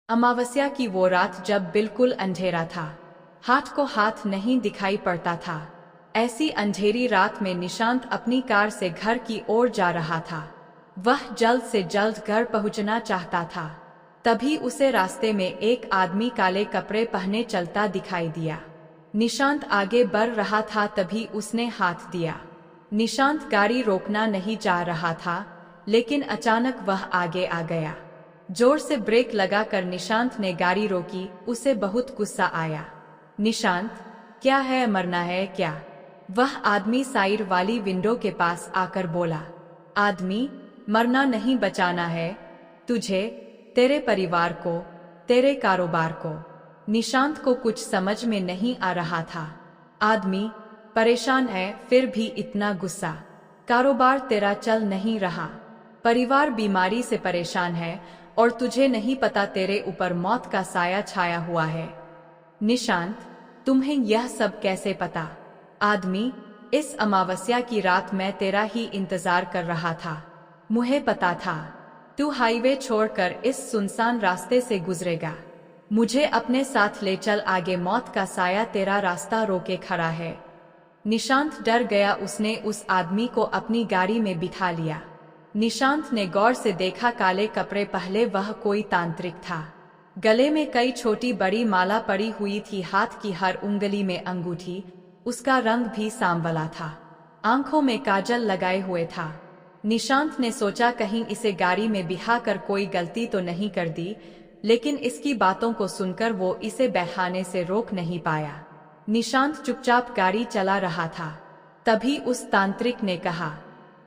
अमावस्या की वो रात जब बिल्कुल अंधेरा था, हाथ को हाथ नहीं दिखाई पड़ता था। ऐसी अंधेरी रात में निशांत अपनी कार से घर की ओर जा रहा था। वह जल्द से जल्द घर पहुंचना चाहता था। तभी उसे रास्ते में एक आदमी काले कपड़े पहने चलता दिखाई दिया। निशांत आगे बढ़ रहा था, तभी उसने हाथ दिया। निशांत गाड़ी रोकना नहीं चाह रहा था, लेकिन अचानक वह आगे आ गया। जोर से ब्रेक लगाकर निशांत ने गाड़ी रोकी। उसे बहुत गुस्सा आया। निशांत, क्या है, मरना है क्या? वह आदमी साइड वाली विंडो के पास आकर बोला। आदमी, मरना नहीं, बचाना है तुझे, तेरे परिवार को, तेरे कारोबार को। निशांत को कुछ समझ में नहीं आ रहा था। आदमी परेशान है, फिर भी इतना गुस्सा? कारोबार तेरा चल नहीं रहा, परिवार बीमारी से परेशान है, और तुझे नहीं पता तेरे ऊपर मौत का साया छाया हुआ है। निशांत, तुम्हें यह सब कैसे पता? आदमी, इस अमावस्या की रात मैं तेरा ही इंतजार कर रहा था। मुझे पता था तू हाईवे छोड़कर इस सुनसान रास्ते से गुजरेगा। मुझे अपने साथ ले चल आगे, मौत का साया तेरा रास्ता रोके खड़ा है। निशांत डर गया। उसने उस आदमी को अपनी गाड़ी में बिठा लिया। निशांत ने गौर से देखा, काले कपड़े पहले वह कोई तांत्रिक था। गले में कई छोटी बड़ी माला पड़ी हुई थी, हाथ की हर उंगली में अंगूठी। उसका रंग भी सांवला था, आंखों में काजल लगाए हुए था। निशांत ने सोचा कहीं इसे गाड़ी में बिठाकर कोई गलती तो नहीं कर दी, लेकिन इसकी बातों को सुनकर वो इसे बहाने से रोक नहीं पाया। निशांत चुपचाप गाड़ी चला रहा था। तभी उस तांत्रिक ने कहा,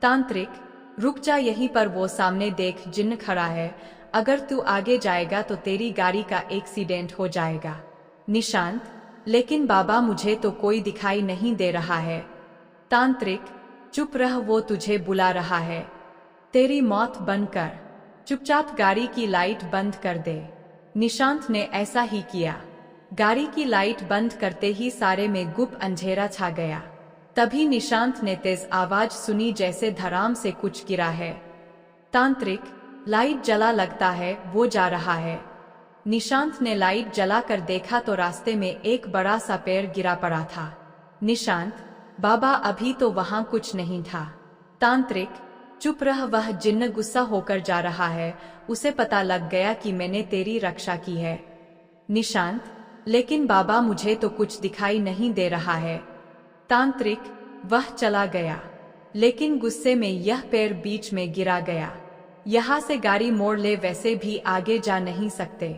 तांत्रिक रुक जा यहीं पर, वो सामने देख जिन्न खड़ा है। अगर तू आगे जाएगा तो तेरी गाड़ी का एक्सीडेंट हो जाएगा। निशांत, लेकिन बाबा मुझे तो कोई दिखाई नहीं दे रहा है। तांत्रिक, चुप रह, वो तुझे बुला रहा है, तेरी मौत बनकर। चुपचाप गाड़ी की लाइट बंद कर दे। निशांत ने ऐसा ही किया। गाड़ी की लाइट बंद करते ही सारे में गुप अंधेरा छा गया। तभी निशांत ने तेज आवाज सुनी, जैसे धड़ाम से कुछ गिरा है। तांत्रिक, लाइट जला, लगता है वो जा रहा है। निशांत ने लाइट जलाकर देखा तो रास्ते में एक बड़ा सा पेड़ गिरा पड़ा था। निशांत, बाबा अभी तो वहां कुछ नहीं था। तांत्रिक, चुप रह, वह जिन्न गुस्सा होकर जा रहा है, उसे पता लग गया कि मैंने तेरी रक्षा की है। निशांत, लेकिन बाबा मुझे तो कुछ दिखाई नहीं दे रहा है। तांत्रिक, वह चला गया, लेकिन गुस्से में यह पेड़ बीच में गिरा गया। यहाँ से गाड़ी मोड़ ले, वैसे भी आगे जा नहीं सकते।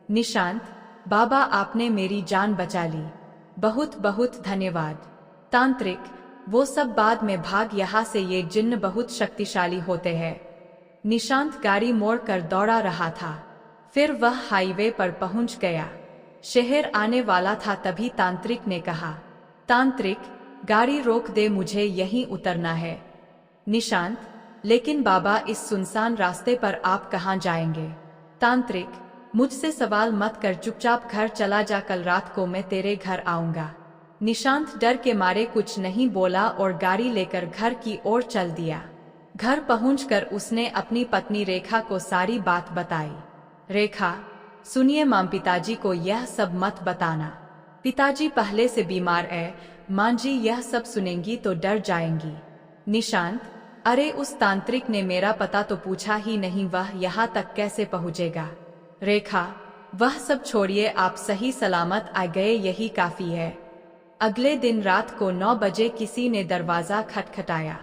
निशांत, बाबा आपने मेरी जान बचा ली, बहुत बहुत धन्यवाद। तांत्रिक, वो सब बाद में, भाग यहाँ से, ये जिन्न बहुत शक्तिशाली होते हैं। निशांत गाड़ी मोड़ कर दौड़ा रहा था। फिर वह हाईवे पर पहुंच गया। शहर आने वाला था, तभी तांत्रिक ने कहा, तांत्रिक गाड़ी रोक दे, मुझे यहीं उतरना है। निशांत, लेकिन बाबा इस सुनसान रास्ते पर आप कहाँ जाएंगे? तांत्रिक, मुझसे सवाल मत कर, चुपचाप घर चला जा, कल रात को मैं तेरे घर आऊंगा। निशांत डर के मारे कुछ नहीं बोला और गाड़ी लेकर घर की ओर चल दिया। घर पहुंचकर उसने अपनी पत्नी रेखा को सारी बात बताई। रेखा, सुनिए मां, पिताजी को यह सब मत बताना, पिताजी पहले से बीमार है, मां जी यह सब सुनेंगी तो डर जाएंगी। निशांत, अरे उस तांत्रिक ने मेरा पता तो पूछा ही नहीं, वह यहाँ तक कैसे पहुँचेगा? रेखा, वह सब छोड़िए, आप सही सलामत आ गए यही काफी है। अगले दिन रात को 9 बजे किसी ने दरवाजा खटखटाया।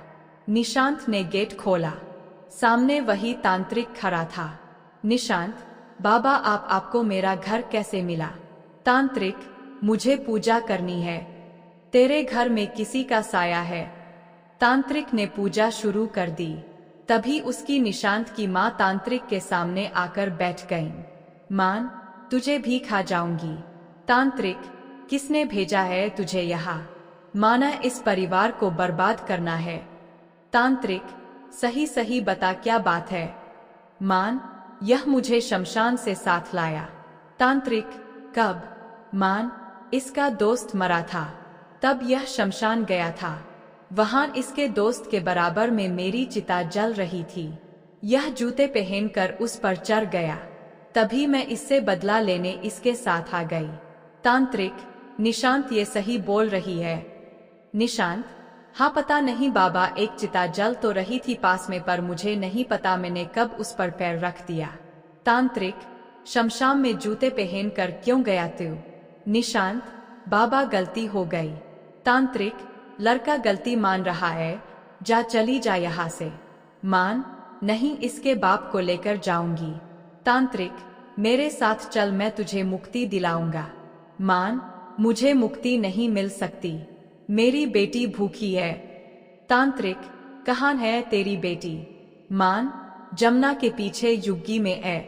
निशांत ने गेट खोला। सामने वही तांत्रिक खड़ा था। निशांत, बाबा आपको मेरा घर कैसे मिला? तांत्रिक, मुझे पूजा करनी है, तेरे घर में किसी का साया है। तांत्रिक ने पूजा शुरू कर दी। तभी उसकी निशांत की मां तांत्रिक के सामने आकर बैठ गईं। मां, तुझे भी खा जाऊंगी। तांत्रिक, किसने भेजा है तुझे यहाँ? माना इस परिवार को बर्बाद करना है। तांत्रिक, सही सही बता, क्या बात है? मान, यह मुझे शमशान से साथ लाया। तांत्रिक, कब? मान, इसका दोस्त मरा था, तब यह शमशान गया था। वहां इसके दोस्त के बराबर में मेरी चिता जल रही थी। यह जूते पहनकर उस पर चढ़ गया। तभी मैं इससे बदला लेने इसके साथ आ गई। तांत्रिक, निशांत ये सही बोल रही है। निशांत, हाँ पता नहीं बाबा, एक चिता जल तो रही थी पास में, पर मुझे नहीं पता मैंने कब उस पर पैर रख दिया। तांत्रिक, शमशान में जूते पहन कर क्यों गया तू? निशांत, बाबा गलती हो गई। तांत्रिक, लड़का गलती मान रहा है, जा चली जा यहाँ से। मान, नहीं इसके बाप को लेकर जाऊंगी। तांत्रिक, मेरे साथ चल, मैं तुझे मुक्ति दिलाऊंगा। मान, मुझे मुक्ति नहीं मिल सकती, मेरी बेटी भूखी है। तांत्रिक, कहाँ है तेरी बेटी? मान, जमुना के पीछे युग्गी में है।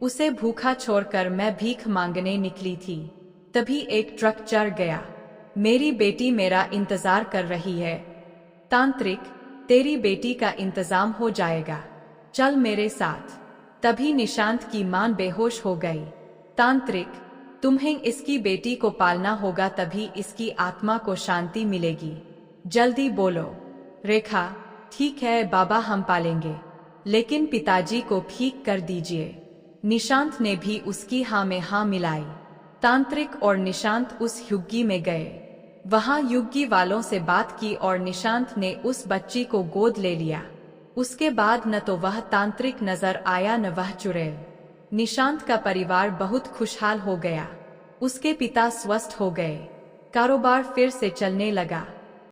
उसे भूखा छोड़कर मैं भीख मांगने निकली थी, तभी एक ट्रक चढ़ गया। मेरी बेटी मेरा इंतजार कर रही है। तांत्रिक, तेरी बेटी का इंतजाम हो जाएगा, चल मेरे साथ। तभी निशांत की मां बेहोश हो गई। तांत्रिक, तुम्हें इसकी बेटी को पालना होगा, तभी इसकी आत्मा को शांति मिलेगी, जल्दी बोलो। रेखा, ठीक है बाबा, हम पालेंगे, लेकिन पिताजी को ठीक कर दीजिए। निशांत ने भी उसकी हाँ में हाँ मिलाई। तांत्रिक और निशांत उस युग्गी में गए। वहां युग्गी वालों से बात की और निशांत ने उस बच्ची को गोद ले लिया। उसके बाद न तो वह तांत्रिक नजर आया न वह चुड़ैल। निशांत का परिवार बहुत खुशहाल हो गया। उसके पिता स्वस्थ हो गए, कारोबार फिर से चलने लगा।